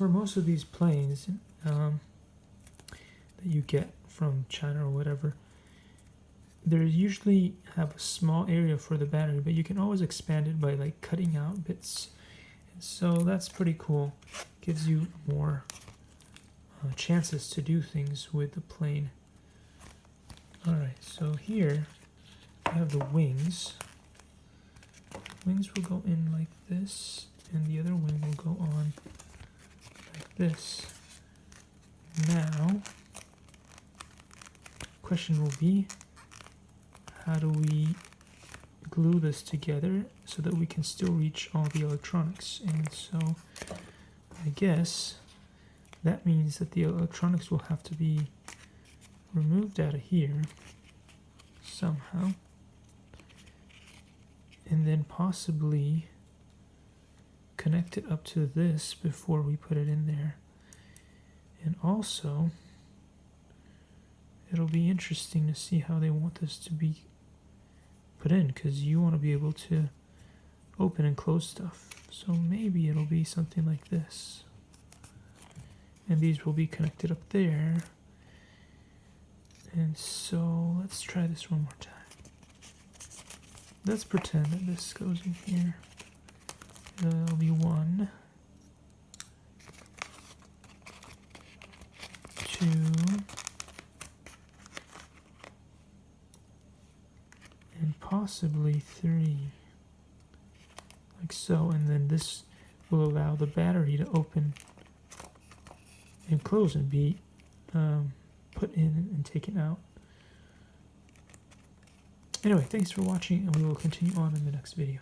For most of these planes that you get from China or whatever, they usually have a small area for the battery, but you can always expand it by like cutting out bits. And so that's pretty cool. Gives you more chances to do things with the plane. Alright, so here I have the wings. Wings will go in like this, and the other wing will go on like this. Now, question will be, how do we glue this together so that we can still reach all the electronics? And so I guess that means that the electronics will have to be removed out of here somehow, and then possibly connect it up to this before we put it in there. And also, it'll be interesting to see how they want this to be put in, because you want to be able to open and close stuff. So maybe it'll be something like this. And these will be connected up there. And so let's try this one more time. Let's pretend that this goes in here. It'll be 1, 2, and possibly 3, like so. And then this will allow the battery to open and close and be put in and taken out. Anyway, thanks for watching, and we will continue on in the next video.